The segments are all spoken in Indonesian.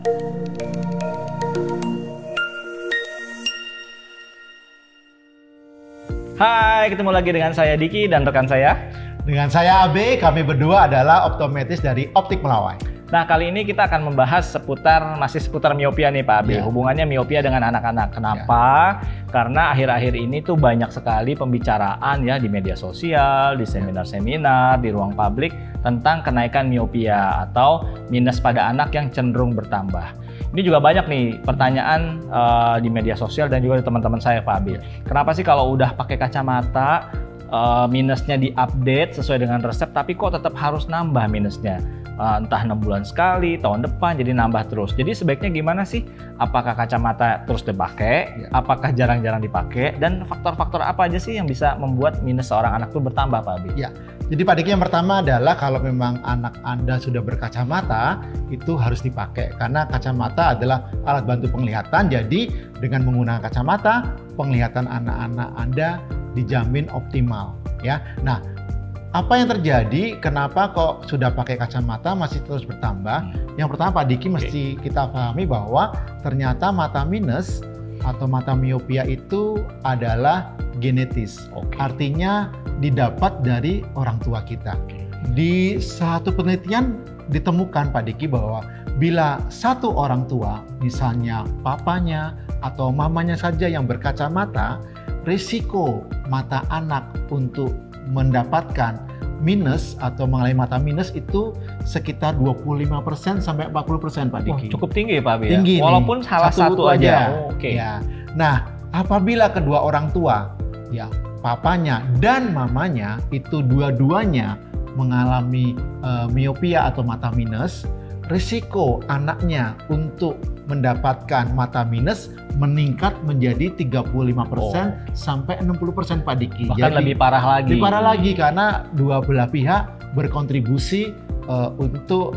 Hai, ketemu lagi dengan saya Diki dan rekan saya. Dengan saya AB, kami berdua adalah optometris dari Optik Melawai. Nah, kali ini kita akan membahas masih seputar miopia nih Pak AB. Hubungannya miopia dengan anak-anak. Kenapa? Karena akhir-akhir ini tuh banyak sekali pembicaraan ya di media sosial, di seminar-seminar, di ruang publik tentang kenaikan miopia atau minus pada anak yang cenderung bertambah. Ini juga banyak nih pertanyaan di media sosial dan juga di teman-teman saya Pak AB. Kenapa sih kalau udah pakai kacamata minusnya diupdate sesuai dengan resep, tapi kok tetap harus nambah minusnya? Entah 6 bulan sekali, tahun depan jadi nambah terus. Jadi sebaiknya gimana sih? Apakah kacamata terus dipakai? Apakah jarang-jarang dipakai? Dan faktor-faktor apa aja sih yang bisa membuat minus seorang anak itu bertambah Pak Abi? Ya, jadi Pak Diki, yang pertama adalah kalau memang anak Anda sudah berkacamata, itu harus dipakai. Karena kacamata adalah alat bantu penglihatan, jadi dengan menggunakan kacamata, penglihatan anak-anak Anda dijamin optimal. Ya, nah, apa yang terjadi? Kenapa kok sudah pakai kacamata masih terus bertambah? Yang pertama Pak Diki, mesti kita pahami bahwa ternyata mata minus atau mata miopia itu adalah genetis. Artinya didapat dari orang tua kita. Di satu penelitian ditemukan Pak Diki bahwa bila satu orang tua, misalnya papanya atau mamanya saja yang berkacamata, risiko mata anak untuk mendapatkan minus atau mengalami mata minus itu sekitar 25% sampai 40% Pak Diki. Cukup tinggi ya Pak Abi. Tinggi ya? Walaupun nih, salah satu aja. Ya. Nah, apabila kedua orang tua, ya papanya dan mamanya itu dua-duanya mengalami miopia atau mata minus, risiko anaknya untuk mendapatkan mata minus meningkat menjadi 35% sampai 60% Pak Diki. Bahkan jadi, lebih parah lagi. Lebih parah lagi karena dua belah pihak berkontribusi untuk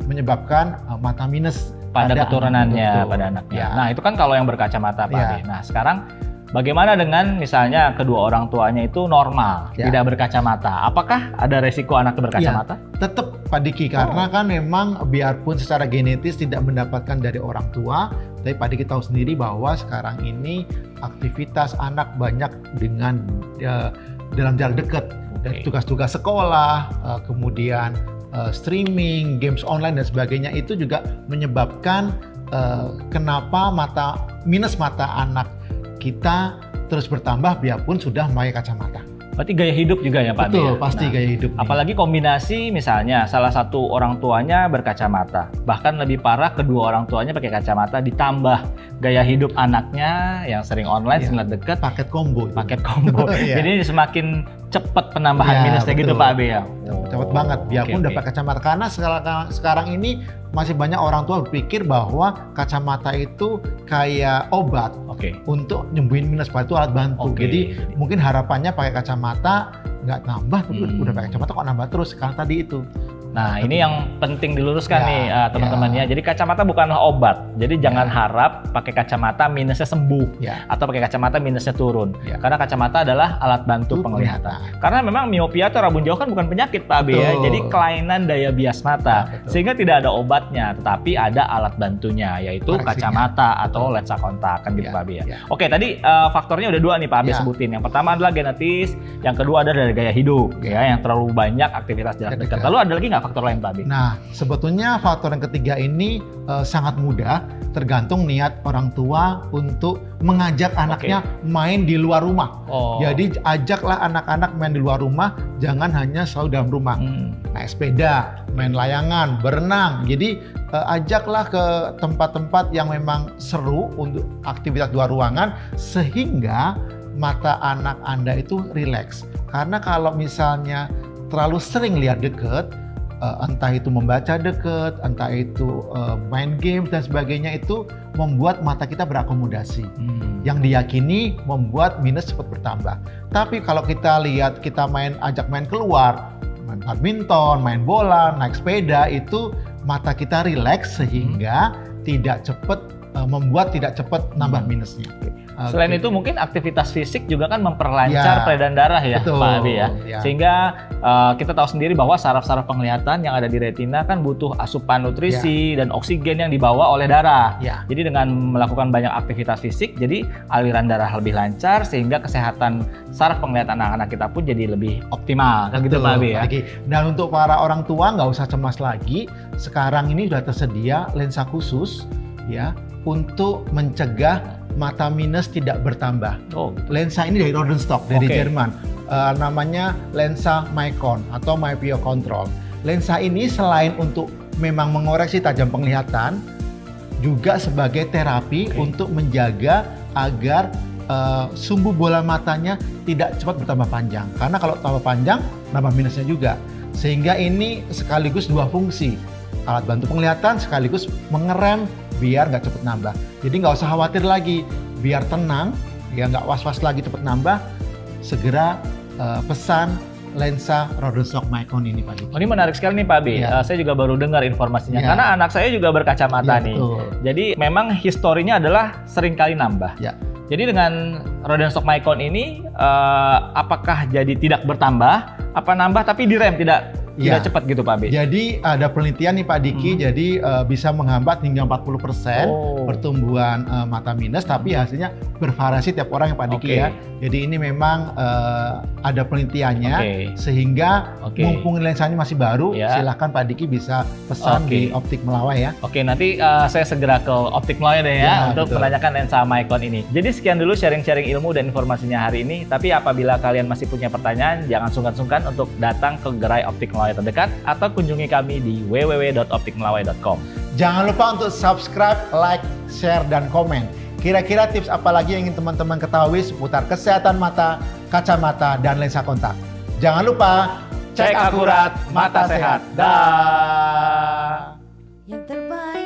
menyebabkan mata minus pada keturunannya, pada anaknya. Ya. Nah, itu kan kalau yang berkacamata Pak Abi. Nah, sekarang bagaimana dengan misalnya kedua orang tuanya itu normal, tidak berkacamata? Apakah ada resiko anak berkacamata? Tetap Pak Diki, karena kan memang biarpun secara genetis tidak mendapatkan dari orang tua, tapi Pak Diki tahu sendiri bahwa sekarang ini aktivitas anak banyak dengan dalam jarak dekat. Tugas-tugas sekolah, kemudian streaming, games online dan sebagainya, itu juga menyebabkan kenapa minus mata anak kita terus bertambah biarpun sudah memakai kacamata. Berarti gaya hidup juga ya Pak? Betul, pasti gaya hidup. Apalagi kombinasi misalnya salah satu orang tuanya berkacamata, bahkan lebih parah kedua orang tuanya pakai kacamata ditambah gaya hidup anaknya yang sering online, sering dekat. Paket combo. Jadi semakin cepat penambahan minusnya gitu Pak Abi ya? Cepat banget, biarpun udah pakai kacamata. Karena sekarang ini masih banyak orang tua berpikir bahwa kacamata itu kayak obat untuk nyembuhin minus, itu alat bantu. Jadi mungkin harapannya pakai kacamata nggak nambah, tapi udah pakai kacamata kok nambah terus, karena tadi itu. Nah, ini yang penting diluruskan nih teman-teman ya. Jadi kacamata bukanlah obat. Jadi jangan harap pakai kacamata minusnya sembuh atau pakai kacamata minusnya turun. Karena kacamata adalah alat bantu penglihatan. Karena memang miopia atau rabun jauh kan bukan penyakit Pak Abi ya. Jadi kelainan daya bias mata. Sehingga tidak ada obatnya, tetapi ada alat bantunya, yaitu kacamata atau lensa kontak kan gitu Pak Abi ya. Oke, tadi faktornya udah dua nih Pak Abi sebutin. Yang pertama adalah genetis, yang kedua adalah dari gaya hidup ya, yang terlalu banyak aktivitas jarak dekat. Lalu ada lagi nggak faktor lain Pak Abi? Nah, sebetulnya faktor yang ketiga ini sangat mudah, tergantung niat orang tua untuk mengajak anaknya main di luar rumah. Jadi ajaklah anak-anak main di luar rumah, jangan hanya selalu dalam rumah. Naik sepeda, main layangan, berenang. Jadi ajaklah ke tempat-tempat yang memang seru untuk aktivitas luar ruangan, sehingga mata anak Anda itu rileks. Karena kalau misalnya terlalu sering lihat deket, entah itu membaca deket, entah itu main game dan sebagainya, itu membuat mata kita berakomodasi. Yang diyakini membuat minus cepat bertambah. Tapi kalau kita lihat, kita ajak main keluar, main badminton, main bola, naik sepeda, itu mata kita rileks sehingga tidak cepat membuat tidak cepat nambah minusnya. Selain itu mungkin aktivitas fisik juga kan memperlancar peredaran darah ya, betul, Pak Abi ya. Sehingga kita tahu sendiri bahwa saraf-saraf penglihatan yang ada di retina kan butuh asupan nutrisi dan oksigen yang dibawa oleh darah. Jadi dengan melakukan banyak aktivitas fisik, jadi aliran darah lebih lancar sehingga kesehatan saraf penglihatan anak-anak kita pun jadi lebih optimal. Kan gitu Pak Abi ya. Dan untuk para orang tua nggak usah cemas lagi. Sekarang ini sudah tersedia lensa khusus ya untuk mencegah mata minus tidak bertambah. Lensa ini dari Rodenstock, dari Jerman. Namanya lensa Mycon atau Myopia Control. Lensa ini selain untuk memang mengoreksi tajam penglihatan, juga sebagai terapi untuk menjaga agar sumbu bola matanya tidak cepat bertambah panjang. Karena kalau tambah panjang, nambah minusnya juga. Sehingga ini sekaligus dua fungsi. Alat bantu penglihatan sekaligus mengerem biar nggak cepet nambah. Jadi nggak usah khawatir lagi, biar tenang, ya nggak was-was lagi cepet nambah, segera pesan lensa Rodenstock Mycon ini Pak Diki. Ini menarik sekali nih Pak Abi. Saya juga baru dengar informasinya karena anak saya juga berkacamata nih. Betul. Jadi memang historinya adalah sering kali nambah. Jadi dengan Rodenstock Mycon ini apakah jadi tidak bertambah, apa nambah tapi direm tidak cepat gitu Pak Abi? Jadi ada penelitian nih Pak Diki, jadi bisa menghambat hingga 40% pertumbuhan mata minus, tapi hasilnya bervariasi tiap orang ya Pak Diki ya. Jadi ini memang ada penelitiannya, sehingga mumpung lensanya masih baru, silahkan Pak Diki bisa pesan di Optik Melawai ya. Nanti saya segera ke Optik Melawai deh ya untuk menanyakan lensa Mycon ini. Jadi sekian dulu sharing-sharing ilmu dan informasinya hari ini, tapi apabila kalian masih punya pertanyaan, jangan sungkan-sungkan untuk datang ke gerai Optik Melawai terdekat atau kunjungi kami di www.optikmelawai.com. Jangan lupa untuk subscribe, like, share, dan komen. Kira-kira tips apa lagi yang ingin teman-teman ketahui seputar kesehatan mata, kacamata, dan lensa kontak? Jangan lupa cek akurat, mata sehat. Dah. Yang terbaik.